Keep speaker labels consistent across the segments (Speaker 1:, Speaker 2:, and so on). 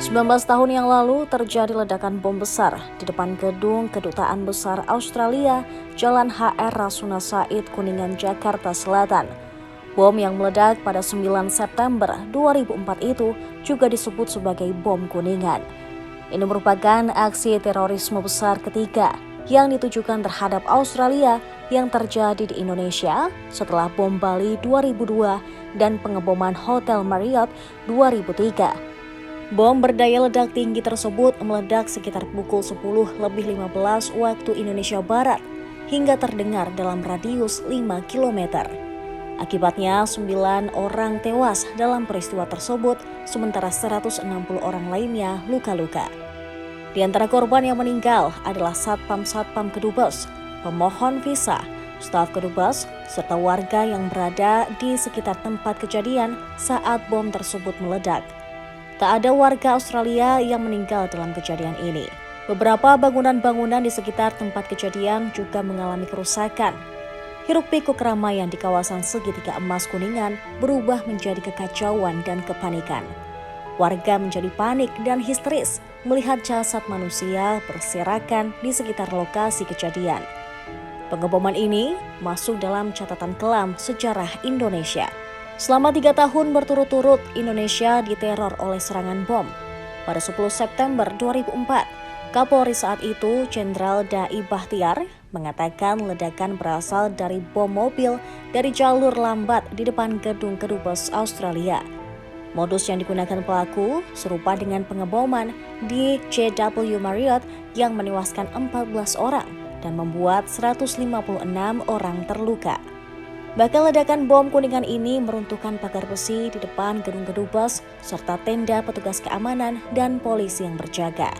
Speaker 1: 19 tahun yang lalu terjadi ledakan bom besar di depan gedung Kedutaan Besar Australia, Jalan HR Rasuna Said, Kuningan, Jakarta Selatan. Bom yang meledak pada 9 September 2004 itu juga disebut sebagai bom Kuningan. Ini merupakan aksi terorisme besar ketiga yang ditujukan terhadap Australia yang terjadi di Indonesia setelah bom Bali 2002 dan pengeboman Hotel Marriott 2003. Bom berdaya ledak tinggi tersebut meledak sekitar pukul 10:15 waktu Indonesia Barat hingga terdengar dalam radius 5 km. Akibatnya 9 orang tewas dalam peristiwa tersebut, sementara 160 orang lainnya luka-luka. Di antara korban yang meninggal adalah Satpam Kedubes, pemohon visa, staf Kedubes, serta warga yang berada di sekitar tempat kejadian saat bom tersebut meledak. Tak ada warga Australia yang meninggal dalam kejadian ini. Beberapa bangunan-bangunan di sekitar tempat kejadian juga mengalami kerusakan. Hiruk-pikuk keramaian di kawasan Segitiga Emas Kuningan berubah menjadi kekacauan dan kepanikan. Warga menjadi panik dan histeris melihat jasad manusia berserakan di sekitar lokasi kejadian. Pengeboman ini masuk dalam catatan kelam sejarah Indonesia. Selama 3 tahun berturut-turut, Indonesia diteror oleh serangan bom. Pada 10 September 2004, Kapolri saat itu, Jenderal Dai Bahtiar, mengatakan ledakan berasal dari bom mobil dari jalur lambat di depan gedung Kedubes Australia. Modus yang digunakan pelaku serupa dengan pengeboman di JW Marriott yang menewaskan 14 orang dan membuat 156 orang terluka. Bahkan ledakan bom Kuningan ini meruntuhkan pagar besi di depan gedung Kedubes serta tenda petugas keamanan dan polisi yang berjaga.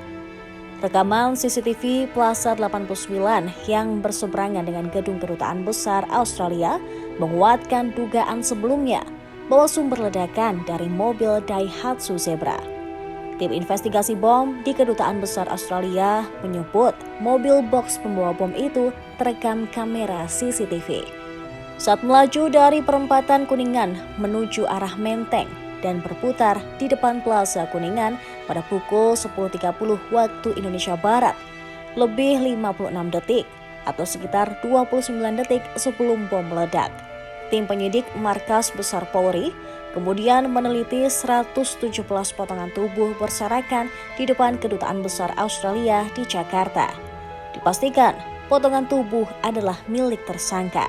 Speaker 1: Rekaman CCTV Plaza 89 yang berseberangan dengan gedung Kedutaan Besar Australia menguatkan dugaan sebelumnya bahwa sumber ledakan dari mobil Daihatsu Zebra. Tim investigasi bom di Kedutaan Besar Australia menyebut mobil box pembawa bom itu terekam kamera CCTV. Saat melaju dari perempatan Kuningan menuju arah Menteng dan berputar di depan Plaza Kuningan pada pukul 10.30 waktu Indonesia Barat, lebih 56 detik atau sekitar 29 detik sebelum bom meledak. Tim penyidik Markas Besar Polri kemudian meneliti 117 potongan tubuh berserakan di depan Kedutaan Besar Australia di Jakarta. Dipastikan potongan tubuh adalah milik tersangka.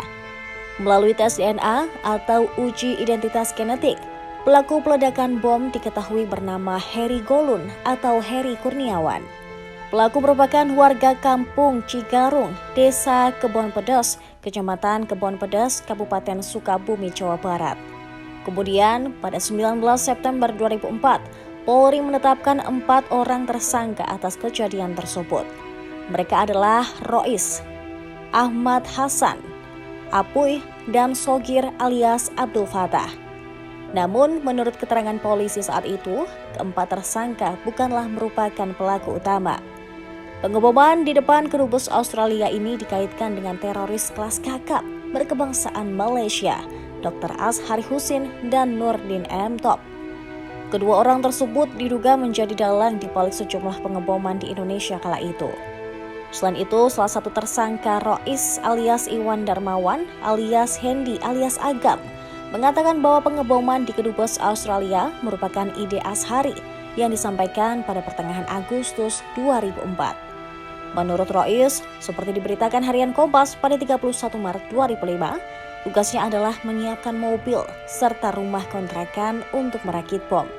Speaker 1: Melalui tes DNA atau uji identitas genetik, pelaku peledakan bom diketahui bernama Heri Golun atau Heri Kurniawan. Pelaku merupakan warga kampung Cigarung, Desa Kebon Pedas, Kecamatan Kebon Pedas, Kabupaten Sukabumi, Jawa Barat. Kemudian pada 19 September 2004, Polri menetapkan 4 orang tersangka atas kejadian tersebut. Mereka adalah Rois, Ahmad Hasan, Apuy, dan Sogir alias Abdul Fatah. Namun, menurut keterangan polisi saat itu, keempat tersangka bukanlah merupakan pelaku utama. Pengeboman di depan Kedubes Australia ini dikaitkan dengan teroris kelas kakap berkebangsaan Malaysia, Dr. Azhari Husin dan Nurdin M. Top. Kedua orang tersebut diduga menjadi dalang di balik sejumlah pengeboman di Indonesia kala itu. Selain itu, salah satu tersangka Rois alias Iwan Darmawan alias Hendy alias Agam mengatakan bahwa pengeboman di Kedubes Australia merupakan ide Azhari yang disampaikan pada pertengahan Agustus 2004. Menurut Rois, seperti diberitakan harian Kompas pada 31 Maret 2005, tugasnya adalah menyiapkan mobil serta rumah kontrakan untuk merakit bom.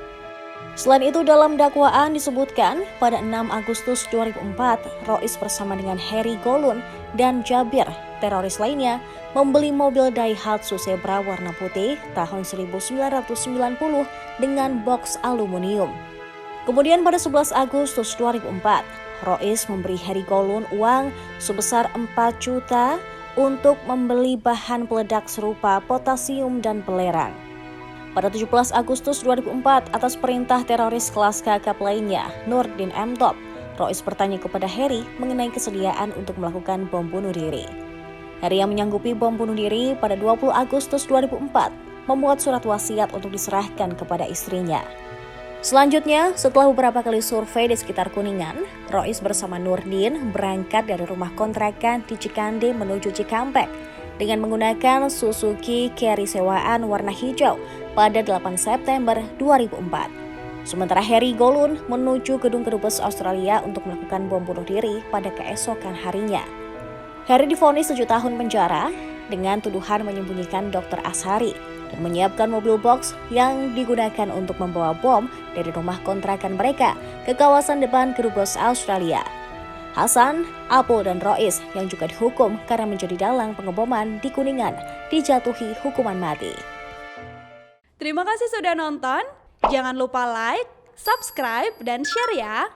Speaker 1: Selain itu, dalam dakwaan disebutkan pada 6 Agustus 2004, Rois bersama dengan Heri Golun dan Jabir, teroris lainnya, membeli mobil Daihatsu Zebra warna putih tahun 1990 dengan box aluminium. Kemudian pada 11 Agustus 2004, Rois memberi Heri Golun uang sebesar 4 juta untuk membeli bahan peledak serupa potasium dan belerang. Pada 17 Agustus 2004, atas perintah teroris kelas kakap lainnya, Nurdin M. Top, Rois bertanya kepada Heri mengenai kesediaan untuk melakukan bom bunuh diri. Heri yang menyanggupi bom bunuh diri pada 20 Agustus 2004 membuat surat wasiat untuk diserahkan kepada istrinya. Selanjutnya, setelah beberapa kali survei di sekitar Kuningan, Rois bersama Nurdin berangkat dari rumah kontrakan di Cikande menuju Cikampek dengan menggunakan Suzuki Carry sewaan warna hijau pada 8 September 2004. Sementara Harry Golun menuju gedung kedubes Australia untuk melakukan bom bunuh diri pada keesokan harinya. Harry divonis 7 tahun penjara dengan tuduhan menyembunyikan Dr. Ashari dan menyiapkan mobil box yang digunakan untuk membawa bom dari rumah kontrakan mereka ke kawasan depan kedubes Australia. Hasan, Apo, dan Rois yang juga dihukum karena menjadi dalang pengeboman di Kuningan dijatuhi hukuman mati.
Speaker 2: Terima kasih sudah nonton. Jangan lupa like, subscribe, dan share ya.